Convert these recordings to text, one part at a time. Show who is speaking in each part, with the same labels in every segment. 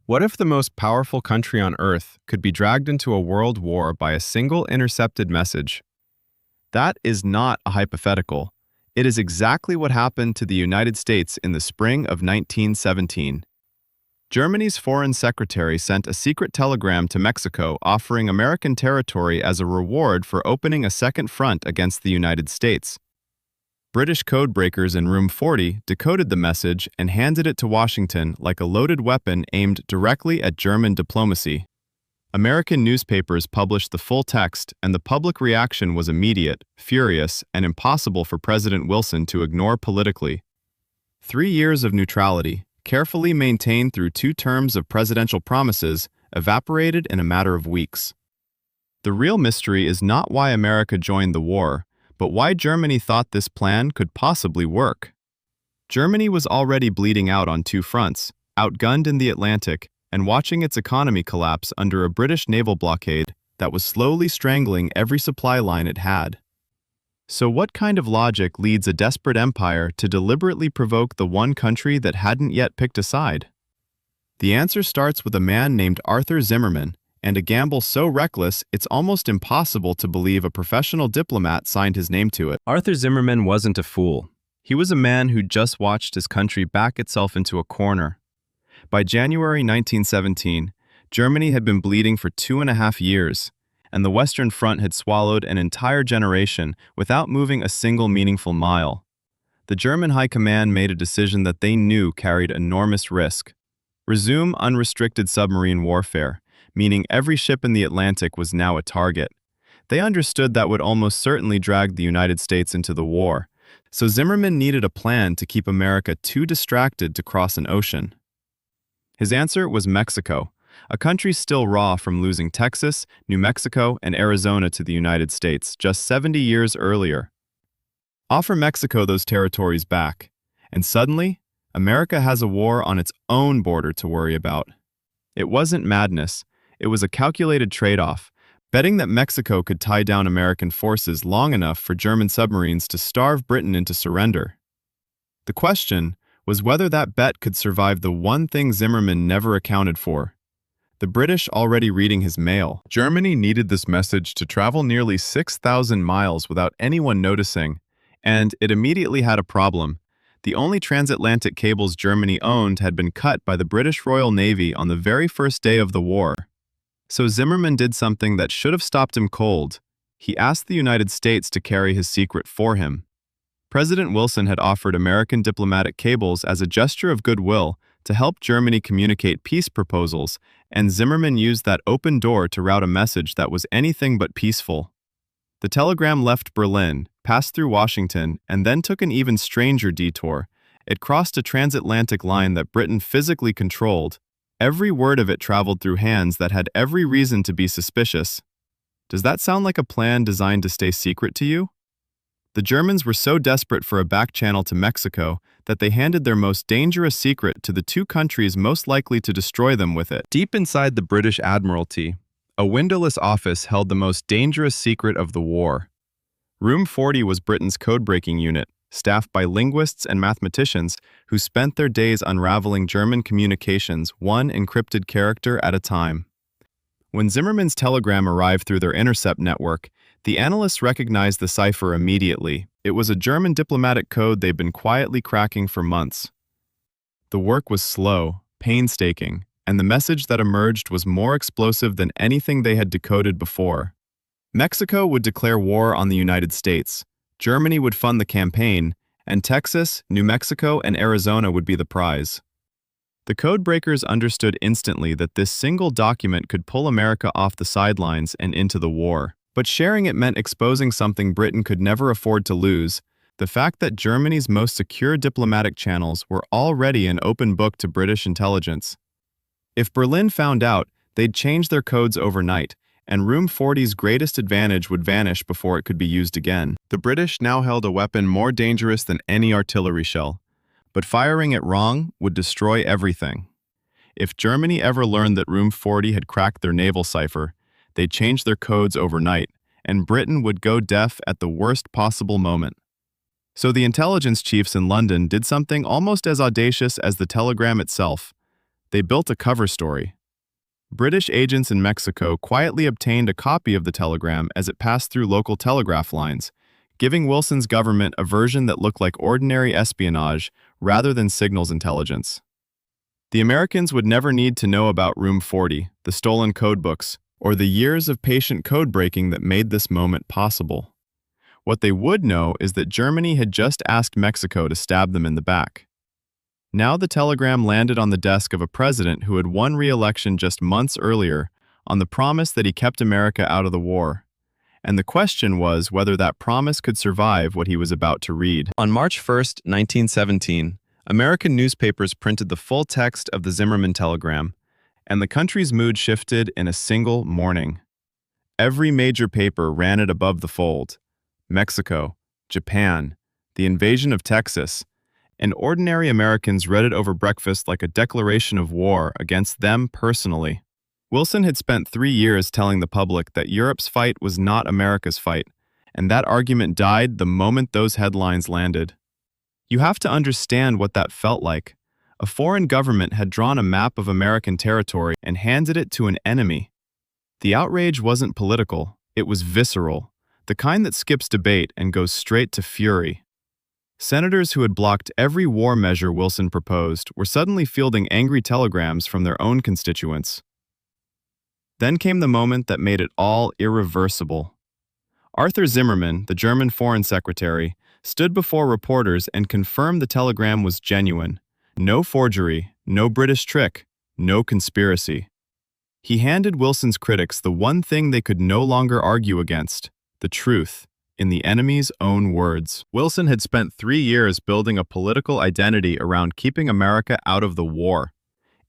Speaker 1: What if the most powerful country on Earth could be dragged into a world war by a single intercepted message? That is not a hypothetical. It is exactly what happened to the United States in the spring of 1917. Germany's foreign secretary sent a secret telegram to Mexico offering American territory as a reward for opening a second front against the United States. British codebreakers in Room 40 decoded the message and handed it to Washington like a loaded weapon aimed directly at German diplomacy. American newspapers published the full text, and the public reaction was immediate, furious, and impossible for President Wilson to ignore politically. 3 years of neutrality, carefully maintained through 2 terms of presidential promises, evaporated in a matter of weeks. The real mystery is not why America joined the war, but why Germany thought this plan could possibly work. Germany was already bleeding out on 2 fronts, outgunned in the Atlantic, and watching its economy collapse under a British naval blockade that was slowly strangling every supply line it had. So what kind of logic leads a desperate empire to deliberately provoke the one country that hadn't yet picked a side? The answer starts with a man named Arthur Zimmermann, and a gamble so reckless it's almost impossible to believe a professional diplomat signed his name to it. Arthur Zimmermann wasn't a fool. He was a man who just watched his country back itself into a corner. By January 1917, Germany had been bleeding for 2.5 years, and the Western Front had swallowed an entire generation without moving a single meaningful mile. The German High Command made a decision that they knew carried enormous risk. Resume unrestricted submarine warfare, meaning every ship in the Atlantic was now a target. They understood that would almost certainly drag the United States into the war, so Zimmermann needed a plan to keep America too distracted to cross an ocean. His answer was Mexico, a country still raw from losing Texas, New Mexico, and Arizona to the United States just 70 years earlier. Offer Mexico those territories back, and suddenly, America has a war on its own border to worry about. It wasn't madness, it was a calculated trade-off, betting that Mexico could tie down American forces long enough for German submarines to starve Britain into surrender. The question was whether that bet could survive the one thing Zimmermann never accounted for: the British already reading his mail. Germany needed this message to travel nearly 6,000 miles without anyone noticing, and it immediately had a problem. The only transatlantic cables Germany owned had been cut by the British Royal Navy on the very first day of the war. So Zimmermann did something that should have stopped him cold. He asked the United States to carry his secret for him. President Wilson had offered American diplomatic cables as a gesture of goodwill to help Germany communicate peace proposals, and Zimmermann used that open door to route a message that was anything but peaceful. The telegram left Berlin, passed through Washington, and then took an even stranger detour. It crossed a transatlantic line that Britain physically controlled. Every word of it traveled through hands that had every reason to be suspicious. Does that sound like a plan designed to stay secret to you? The Germans were so desperate for a back channel to Mexico that they handed their most dangerous secret to the 2 countries most likely to destroy them with it. Deep inside the British Admiralty, a windowless office held the most dangerous secret of the war. Room 40 was Britain's code-breaking unit, staffed by linguists and mathematicians who spent their days unraveling German communications one encrypted character at a time. When Zimmermann's telegram arrived through their intercept network, the analysts recognized the cipher immediately. It was a German diplomatic code they'd been quietly cracking for months. The work was slow, painstaking, and the message that emerged was more explosive than anything they had decoded before. Mexico would declare war on the United States, Germany would fund the campaign, and Texas, New Mexico, and Arizona would be the prize. The codebreakers understood instantly that this single document could pull America off the sidelines and into the war. But sharing it meant exposing something Britain could never afford to lose: the fact that Germany's most secure diplomatic channels were already an open book to British intelligence. If Berlin found out, they'd change their codes overnight, and Room 40's greatest advantage would vanish before it could be used again. The British now held a weapon more dangerous than any artillery shell, but firing it wrong would destroy everything. If Germany ever learned that Room 40 had cracked their naval cipher, they'd change their codes overnight, and Britain would go deaf at the worst possible moment. So the intelligence chiefs in London did something almost as audacious as the telegram itself. They built a cover story. British agents in Mexico quietly obtained a copy of the telegram as it passed through local telegraph lines, giving Wilson's government a version that looked like ordinary espionage rather than signals intelligence. The Americans would never need to know about Room 40, the stolen codebooks, or the years of patient code breaking that made this moment possible. What they would know is that Germany had just asked Mexico to stab them in the back. Now the telegram landed on the desk of a president who had won re-election just months earlier on the promise that he kept America out of the war. And the question was whether that promise could survive what he was about to read. On March 1st, 1917, American newspapers printed the full text of the Zimmermann telegram, and the country's mood shifted in a single morning. Every major paper ran it above the fold. Mexico, Japan, the invasion of Texas, and ordinary Americans read it over breakfast like a declaration of war against them personally. Wilson had spent 3 years telling the public that Europe's fight was not America's fight, and that argument died the moment those headlines landed. You have to understand what that felt like. A foreign government had drawn a map of American territory and handed it to an enemy. The outrage wasn't political, it was visceral, the kind that skips debate and goes straight to fury. Senators who had blocked every war measure Wilson proposed were suddenly fielding angry telegrams from their own constituents. Then came the moment that made it all irreversible. Arthur Zimmermann, the German Foreign Secretary, stood before reporters and confirmed the telegram was genuine. No forgery, no British trick, no conspiracy. He handed Wilson's critics the one thing they could no longer argue against, the truth, in the enemy's own words. Wilson had spent 3 years building a political identity around keeping America out of the war.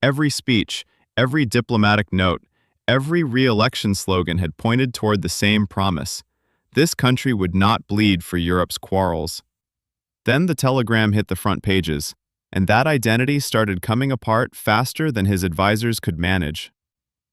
Speaker 1: Every speech, every diplomatic note, every re-election slogan had pointed toward the same promise. This country would not bleed for Europe's quarrels. Then the telegram hit the front pages, and that identity started coming apart faster than his advisors could manage.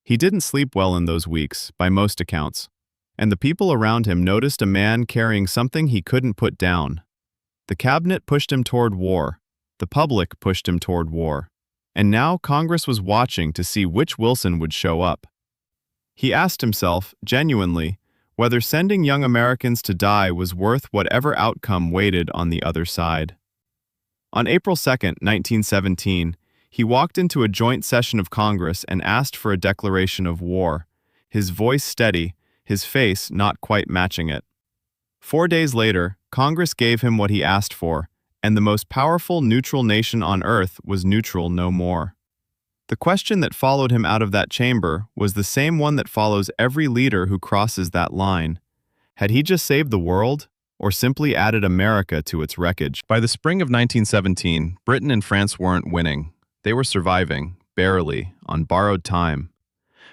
Speaker 1: He didn't sleep well in those weeks, by most accounts, and the people around him noticed a man carrying something he couldn't put down. The cabinet pushed him toward war. The public pushed him toward war. And now Congress was watching to see which Wilson would show up. He asked himself, genuinely, whether sending young Americans to die was worth whatever outcome waited on the other side. On April 2, 1917, he walked into a joint session of Congress and asked for a declaration of war, his voice steady, his face not quite matching it. 4 days later, Congress gave him what he asked for, and the most powerful neutral nation on earth was neutral no more. The question that followed him out of that chamber was the same one that follows every leader who crosses that line. Had he just saved the world, or simply added America to its wreckage? By the spring of 1917, Britain and France weren't winning. They were surviving, barely, on borrowed time.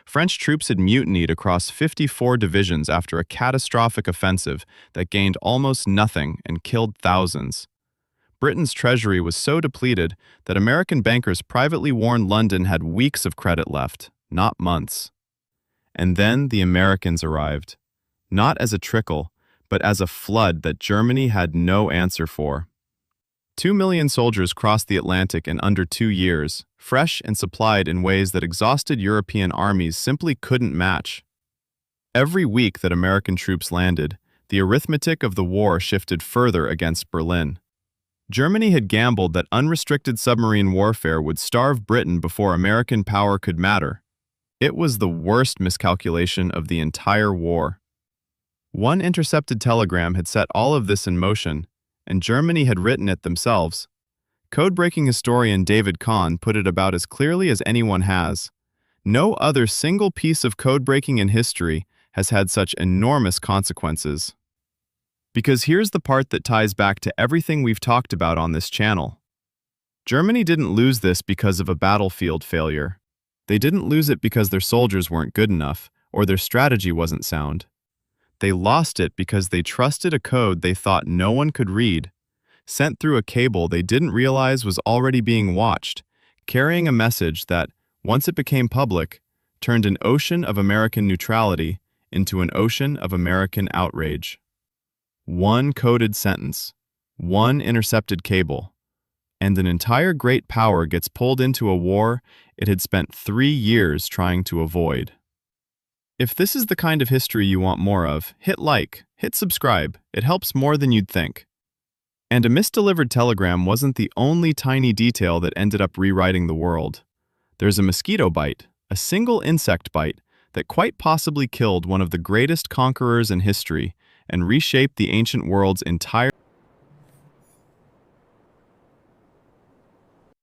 Speaker 1: French troops had mutinied across 54 divisions after a catastrophic offensive that gained almost nothing and killed thousands. Britain's treasury was so depleted that American bankers privately warned London had weeks of credit left, not months. And then the Americans arrived, not as a trickle, but as a flood that Germany had no answer for. 2 million soldiers crossed the Atlantic in under 2 years, fresh and supplied in ways that exhausted European armies simply couldn't match. Every week that American troops landed, the arithmetic of the war shifted further against Berlin. Germany had gambled that unrestricted submarine warfare would starve Britain before American power could matter. It was the worst miscalculation of the entire war. One intercepted telegram had set all of this in motion, and Germany had written it themselves. Code-breaking historian David Kahn put it about as clearly as anyone has. No other single piece of code-breaking in history has had such enormous consequences. Because here's the part that ties back to everything we've talked about on this channel. Germany didn't lose this because of a battlefield failure. They didn't lose it because their soldiers weren't good enough, or their strategy wasn't sound. They lost it because they trusted a code they thought no one could read, sent through a cable they didn't realize was already being watched, carrying a message that, once it became public, turned an ocean of American neutrality into an ocean of American outrage. One coded sentence, one intercepted cable, and an entire great power gets pulled into a war it had spent 3 years trying to avoid. If this is the kind of history you want more of, hit like, hit subscribe. It helps more than you'd think. And a misdelivered telegram wasn't the only tiny detail that ended up rewriting the world. There's a mosquito bite, a single insect bite, that quite possibly killed one of the greatest conquerors in history and reshaped the ancient world's entire